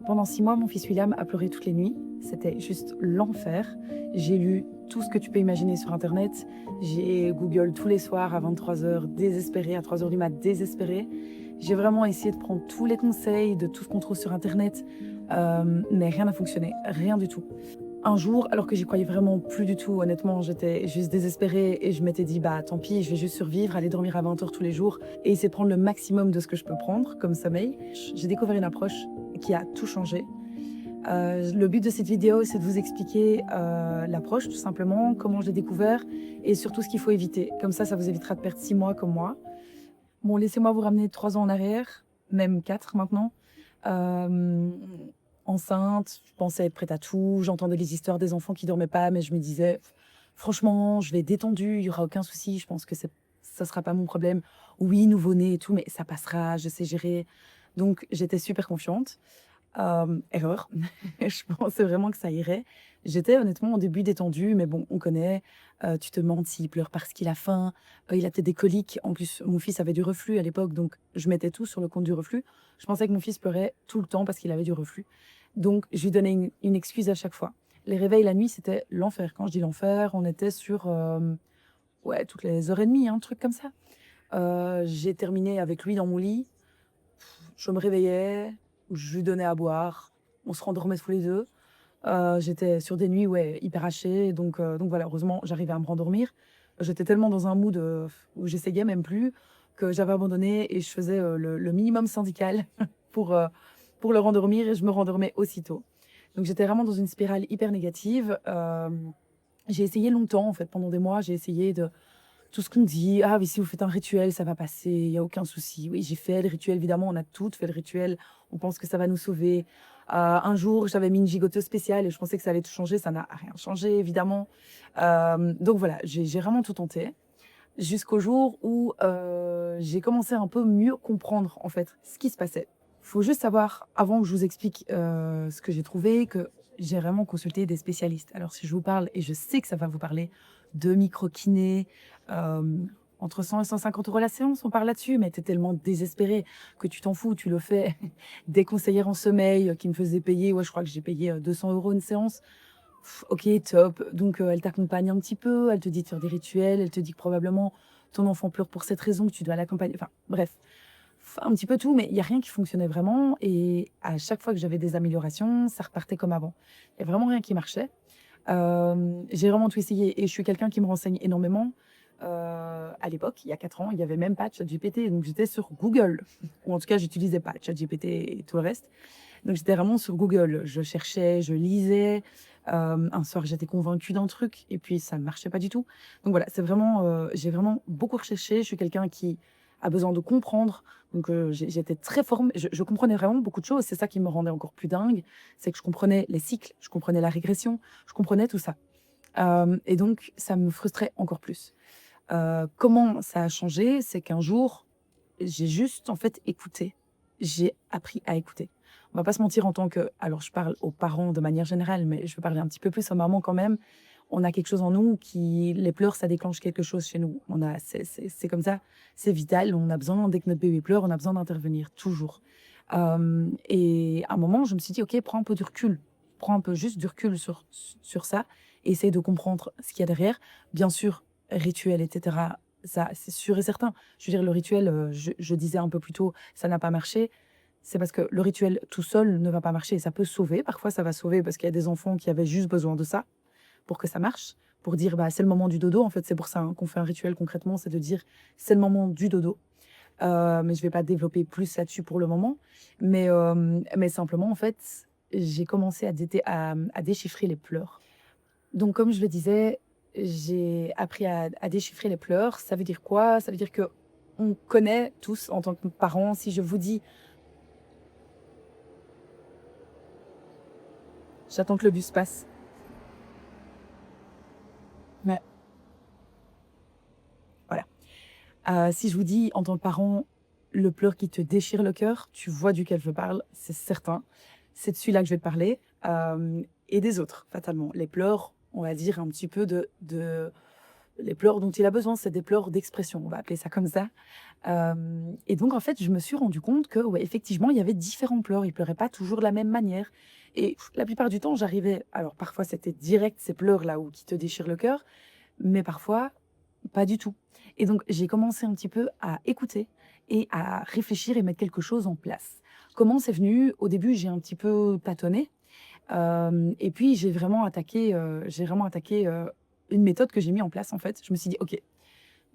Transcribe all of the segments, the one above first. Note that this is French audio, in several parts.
Pendant 6 mois, mon fils William a pleuré toutes les nuits. C'était juste l'enfer. J'ai lu tout ce que tu peux imaginer sur Internet. J'ai Google tous les soirs à 23 h, désespérée, à 3 h du mat, désespérée. J'ai vraiment essayé de prendre tous les conseils de tout ce qu'on trouve sur Internet, mais rien n'a fonctionné, rien du tout. Un jour, alors que j'y croyais vraiment plus du tout, honnêtement, j'étais juste désespérée et je m'étais dit, bah tant pis, je vais juste survivre, aller dormir à 20 h tous les jours et essayer de prendre le maximum de ce que je peux prendre comme sommeil. J'ai découvert une approche qui a tout changé. Le but de cette vidéo, c'est de vous expliquer l'approche, tout simplement, comment je l'ai découvert et surtout ce qu'il faut éviter. Comme ça vous évitera de perdre 6 mois comme moi. Bon, laissez-moi vous ramener 3 ans en arrière, même 4 maintenant. Euh, Enceinte, je pensais être prête à tout. J'entendais les histoires des enfants qui dormaient pas, mais je me disais, franchement, je vais détendue, il y aura aucun souci. Je pense que ça sera pas mon problème. Oui, nouveau-né et tout, mais ça passera, je sais gérer. Donc, j'étais super confiante. Erreur. Je pensais vraiment que ça irait. J'étais honnêtement au début détendue, mais bon, on connaît. Tu te demandes s'il pleure parce qu'il a faim. Il a peut-être des coliques. En plus, mon fils avait du reflux à l'époque, donc je mettais tout sur le compte du reflux. Je pensais que mon fils pleurait tout le temps parce qu'il avait du reflux. Donc, je lui donnais une excuse à chaque fois. Les réveils la nuit, c'était l'enfer. Quand je dis l'enfer, on était sur ouais, toutes les heures et demie, un truc comme ça. J'ai terminé avec lui dans mon lit. Je me réveillais, je lui donnais à boire, on se rendormait tous les deux. J'étais sur des nuits ouais, hyper hachées, donc voilà, heureusement, j'arrivais à me rendormir. J'étais tellement dans un mood où j'essayais même plus que j'avais abandonné et je faisais le minimum syndical pour, euh, pour le rendormir et je me rendormais aussitôt. Donc j'étais vraiment dans une spirale hyper négative. J'ai essayé longtemps, en fait, pendant des mois, j'ai essayé de tout ce qu'on me dit, ah oui, si vous faites un rituel, ça va passer, il y a aucun souci. Oui, j'ai fait le rituel, évidemment, on a toutes fait le rituel, on pense que ça va nous sauver. Un jour, j'avais mis une gigoteuse spéciale et je pensais que ça allait tout changer, ça n'a rien changé, évidemment. Donc voilà, j'ai vraiment tout tenté, jusqu'au jour où j'ai commencé à un peu mieux comprendre, en fait, ce qui se passait. Il faut juste savoir, avant que je vous explique ce que j'ai trouvé, que j'ai vraiment consulté des spécialistes. Alors, si je vous parle, et je sais que ça va vous parler, de micro-kiné, entre 100 et 150 € la séance, on parle là-dessus, mais t'es tellement désespéré que tu t'en fous, tu le fais. Des conseillères en sommeil qui me faisaient payer, ouais, je crois que j'ai payé 200 € une séance. Ok, top. Donc, elle t'accompagne un petit peu, elle te dit de faire des rituels, elle te dit que probablement ton enfant pleure pour cette raison, que tu dois l'accompagner. Enfin, bref, un petit peu tout, mais il n'y a rien qui fonctionnait vraiment. Et à chaque fois que j'avais des améliorations, ça repartait comme avant. Il n'y a vraiment rien qui marchait. J'ai vraiment tout essayé et je suis quelqu'un qui me renseigne énormément. À l'époque, il y a 4 ans, il n'y avait même pas de ChatGPT, donc j'étais sur Google. Ou en tout cas, j'utilisais pas ChatGPT et tout le reste. Donc j'étais vraiment sur Google. Je cherchais, je lisais. Un soir, j'étais convaincue d'un truc et puis ça ne marchait pas du tout. Donc voilà, c'est vraiment, j'ai vraiment beaucoup recherché. Je suis quelqu'un qui a besoin de comprendre. Donc j'étais très formée. Je comprenais vraiment beaucoup de choses. C'est ça qui me rendait encore plus dingue. C'est que je comprenais les cycles, je comprenais la régression, je comprenais tout ça. Et donc ça me frustrait encore plus. Comment ça a changé? C'est qu'un jour, j'ai juste, en fait, écouté. J'ai appris à écouter. On va pas se mentir en tant que alors je parle aux parents de manière générale, mais je veux parler un petit peu plus aux mamans quand même. On a quelque chose en nous qui les pleurs, ça déclenche quelque chose chez nous. On a c'est comme ça, c'est vital, on a besoin dès que notre bébé pleure, on a besoin d'intervenir toujours. Et à un moment, je me suis dit: «OK, prends un peu du recul. Prends un peu juste du recul sur ça, essaye de comprendre ce qu'il y a derrière». Bien sûr, rituel et cetera, ça, c'est sûr et certain. Je veux dire, le rituel, je disais un peu plus tôt, ça n'a pas marché. C'est parce que le rituel tout seul ne va pas marcher. Ça peut sauver, parfois ça va sauver parce qu'il y a des enfants qui avaient juste besoin de ça pour que ça marche, pour dire: «Bah, c'est le moment du dodo». En fait, c'est pour ça, hein, qu'on fait un rituel concrètement, c'est de dire: «C'est le moment du dodo». Mais je vais pas développer plus là-dessus pour le moment. Mais simplement, en fait, j'ai commencé à déchiffrer les pleurs. Donc comme je le disais, j'ai appris à déchiffrer les pleurs. Ça veut dire quoi? Ça veut dire que on connaît tous en tant que parents, si je vous dis j'attends que le bus passe. Ouais, voilà. Si je vous dis en tant que parent, le pleur qui te déchire le cœur, tu vois duquel je parle, c'est certain. C'est de celui-là que je vais te parler, et des autres, fatalement. Les pleurs, on va dire un petit peu de les pleurs dont il a besoin, c'est des pleurs d'expression, on va appeler ça comme ça. Et donc en fait, je me suis rendu compte que, ouais, effectivement, il y avait différents pleurs. Il pleurait pas toujours de la même manière. Et la plupart du temps, j'arrivais. Alors parfois, c'était direct ces pleurs là où qui te déchirent le cœur, mais parfois pas du tout. Et donc j'ai commencé un petit peu à écouter et à réfléchir et mettre quelque chose en place. Comment c'est venu? Au début, j'ai un petit peu tâtonné. Et puis j'ai vraiment attaqué une méthode que j'ai mis en place en fait. Je me suis dit, ok,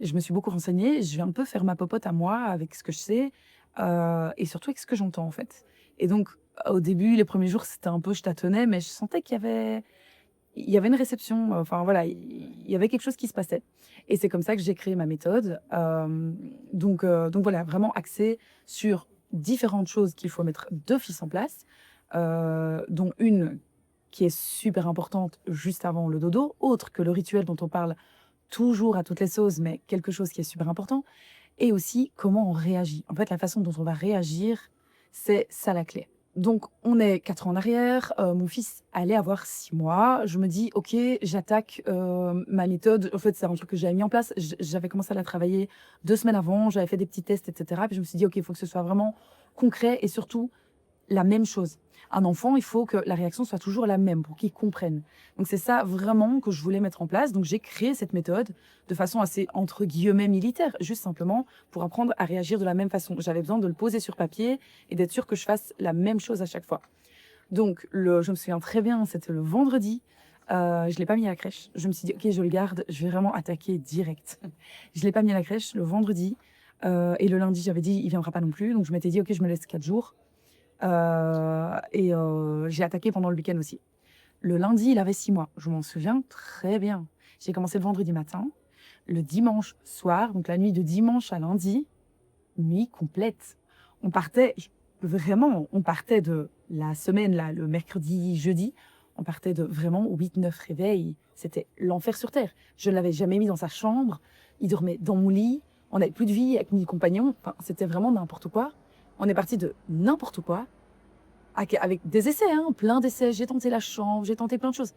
je me suis beaucoup renseignée, je vais un peu faire ma popote à moi avec ce que je sais et surtout avec ce que j'entends en fait. Et donc au début, les premiers jours, c'était un peu, je tâtonnais, mais je sentais il y avait une réception, enfin voilà, il y avait quelque chose qui se passait. Et c'est comme ça que j'ai créé ma méthode. Donc voilà, vraiment axée sur différentes choses qu'il faut mettre d'office en place, dont une qui est super importante juste avant le dodo, autre que le rituel dont on parle toujours à toutes les sauces, mais quelque chose qui est super important, et aussi comment on réagit. En fait, la façon dont on va réagir, c'est ça la clé. Donc, on est 4 ans en arrière, mon fils allait avoir 6 mois. Je me dis: «OK, j'attaque, ma méthode». En fait, c'est un truc que j'avais mis en place. J'avais commencé à la travailler 2 semaines avant, j'avais fait des petits tests et cetera. Puis je me suis dit: «OK, il faut que ce soit vraiment concret et surtout la même chose». Un enfant, il faut que la réaction soit toujours la même pour qu'il comprenne. Donc c'est ça vraiment que je voulais mettre en place. Donc j'ai créé cette méthode de façon assez, entre guillemets, militaire, juste simplement pour apprendre à réagir de la même façon. J'avais besoin de le poser sur papier et d'être sûre que je fasse la même chose à chaque fois. Donc je me souviens très bien, c'était le vendredi. Je ne l'ai pas mis à la crèche. Je me suis dit, ok, je le garde, je vais vraiment attaquer direct. Je ne l'ai pas mis à la crèche le vendredi. Et le lundi, j'avais dit, il ne viendra pas non plus. Donc je m'étais dit, ok, je me laisse 4 jours. J'ai attaqué pendant le week-end aussi. Le lundi, il avait 6 mois. Je m'en souviens très bien. J'ai commencé le vendredi matin. Le dimanche soir, donc la nuit de dimanche à lundi, nuit complète. On partait, vraiment, on partait de la semaine, là, le mercredi, jeudi. On partait de vraiment 8-9 réveils. C'était l'enfer sur terre. Je ne l'avais jamais mis dans sa chambre. Il dormait dans mon lit. On n'avait plus de vie avec ni compagnon. Enfin, c'était vraiment n'importe quoi. On est parti de n'importe quoi avec des essais, hein, plein d'essais. J'ai tenté la chambre, j'ai tenté plein de choses.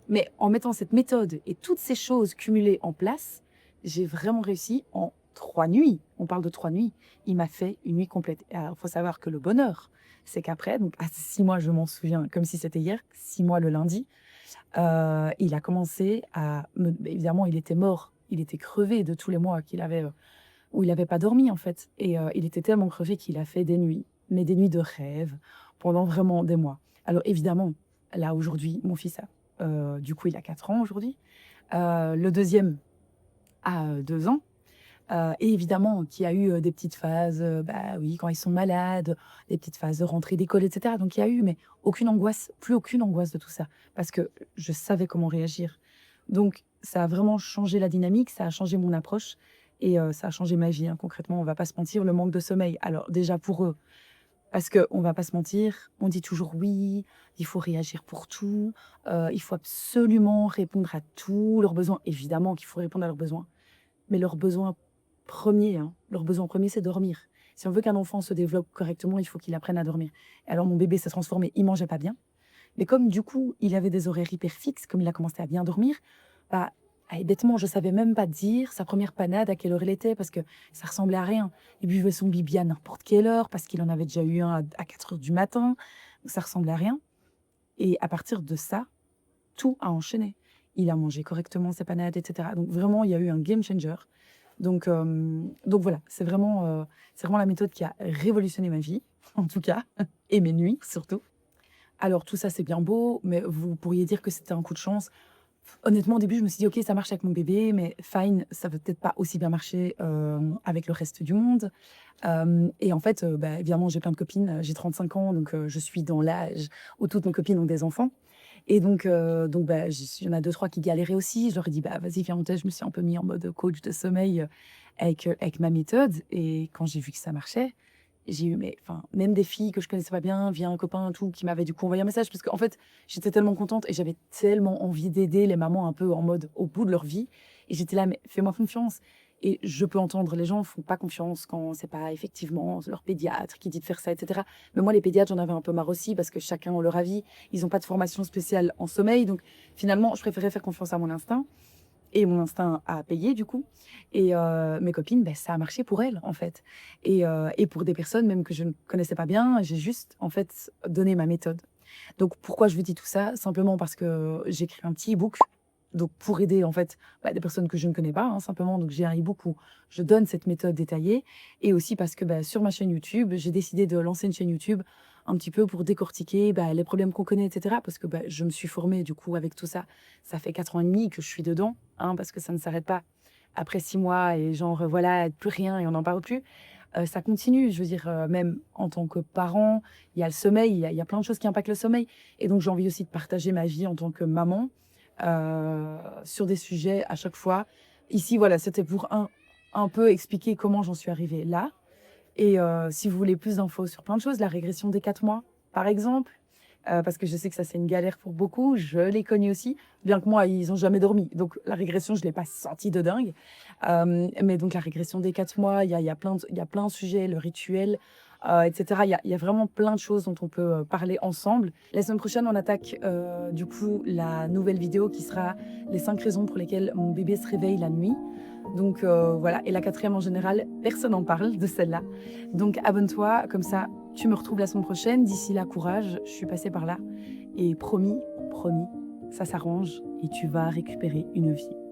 Mais en mettant cette méthode et toutes ces choses cumulées en place, j'ai vraiment réussi en 3 nuits. On parle de 3 nuits. Il m'a fait une nuit complète. Alors, il faut savoir que le bonheur, c'est qu'après, donc à 6 mois, je m'en souviens comme si c'était hier, 6 mois le lundi, il a commencé évidemment, il était mort. Il était crevé de tous les mois qu'il avait, où il n'avait pas dormi en fait. Et il était tellement crevé qu'il a fait des nuits, mais des nuits de rêve pendant vraiment des mois. Alors évidemment, là aujourd'hui, mon fils du coup, il a 4 ans aujourd'hui. Le deuxième a 2 ans. Et évidemment, qu'il y a eu des petites phases, bah oui, quand ils sont malades, des petites phases de rentrée d'école, etc. Donc il y a eu, mais aucune angoisse, plus aucune angoisse de tout ça, parce que je savais comment réagir. Donc ça a vraiment changé la dynamique, ça a changé mon approche et ça a changé ma vie, hein, concrètement. On va pas se mentir, le manque de sommeil. Alors déjà pour eux, parce qu'on va pas se mentir, on dit toujours oui, il faut réagir pour tout, il faut absolument répondre à tous leurs besoins. Évidemment qu'il faut répondre à leurs besoins, mais leurs besoins premiers, hein, leur besoin premier, c'est dormir. Si on veut qu'un enfant se développe correctement, il faut qu'il apprenne à dormir. Et alors mon bébé s'est transformé, il mangeait pas bien, mais comme du coup, il avait des horaires hyper fixes, comme il a commencé à bien dormir, bah, bêtement, je savais même pas dire sa première panade à quelle heure elle était, parce que ça ressemblait à rien. Il buvait son bibi à n'importe quelle heure, parce qu'il en avait déjà eu un à 4 heures du matin, donc ça ressemblait à rien. Et à partir de ça, tout a enchaîné. Il a mangé correctement ses panades, etc. Donc vraiment, il y a eu un game changer. Donc voilà, c'est vraiment la méthode qui a révolutionné ma vie, en tout cas, et mes nuits surtout. Alors tout ça, c'est bien beau, mais vous pourriez dire que c'était un coup de chance. Honnêtement, au début, je me suis dit: «OK, ça marche avec mon bébé, mais fine, ça va peut-être pas aussi bien marcher, avec le reste du monde». Et en fait, bah, évidemment, j'ai plein de copines, j'ai 35 ans, donc je suis dans l'âge où toutes mes copines ont des enfants et donc bah, il y en a 2-3 qui galéraient aussi. Je leur ai dit: «Bah, vas-y, viens, on teste». Je me suis un peu mis en mode coach de sommeil, avec ma méthode et quand j'ai vu que ça marchait, j'ai eu même des filles que je connaissais pas bien, via un copain, tout, qui m'avaient du coup envoyé un message parce qu'en fait, j'étais tellement contente et j'avais tellement envie d'aider les mamans un peu en mode au bout de leur vie et j'étais là: «Mais fais-moi confiance». Et je peux entendre les gens font pas confiance quand c'est pas effectivement leur pédiatre qui dit de faire ça et cetera. Mais moi, les pédiatres, j'en avais un peu marre aussi parce que chacun a leur avis. Ils ont pas de formation spéciale en sommeil, donc finalement, je préférais faire confiance à mon instinct Et mon instinct a payé du coup. Et mes copines, ben, ça a marché pour elles en fait. Et pour des personnes même que je ne connaissais pas bien, j'ai juste en fait donné ma méthode. Donc pourquoi je vous dis tout ça? Simplement parce que j'écris un petit e-book, donc pour aider en fait, bah, des personnes que je ne connais pas, hein, simplement. Donc j'ai un e-book où je donne cette méthode détaillée et aussi parce que, bah, sur ma chaîne YouTube, j'ai décidé de lancer une chaîne YouTube un petit peu pour décortiquer, bah, les problèmes qu'on connaît et cetera. Parce que, bah, je me suis formée du coup avec tout ça. Ça fait 4 ans et demi que je suis dedans, hein, parce que ça ne s'arrête pas après 6 mois et genre, voilà, plus rien et on n'en parle plus. Ça continue, je veux dire, même en tant que parent, il y a le sommeil, il y a plein de choses qui impactent le sommeil et donc j'ai envie aussi de partager ma vie en tant que maman, sur des sujets à chaque fois. Ici, voilà, c'était pour un peu expliquer comment j'en suis arrivée là et si vous voulez plus d'infos sur plein de choses, la régression des 4 mois, par exemple, parce que je sais que ça, c'est une galère pour beaucoup. Je l'ai connu aussi, bien que moi, ils ont jamais dormi. Donc la régression, je l'ai pas sentie de dingue. Mais donc la régression des 4 mois, il y a plein de sujets, le rituel, et cetera. Il y a vraiment plein de choses dont on peut, parler ensemble. La semaine prochaine, on attaque, du coup, la nouvelle vidéo qui sera les 5 raisons pour lesquelles mon bébé se réveille la nuit. Donc voilà, et la quatrième en général, personne n'en parle de celle-là. Donc abonne-toi, comme ça tu me retrouves la semaine prochaine. D'ici là, courage, je suis passée par là. Et promis, promis, ça s'arrange et tu vas récupérer une vie.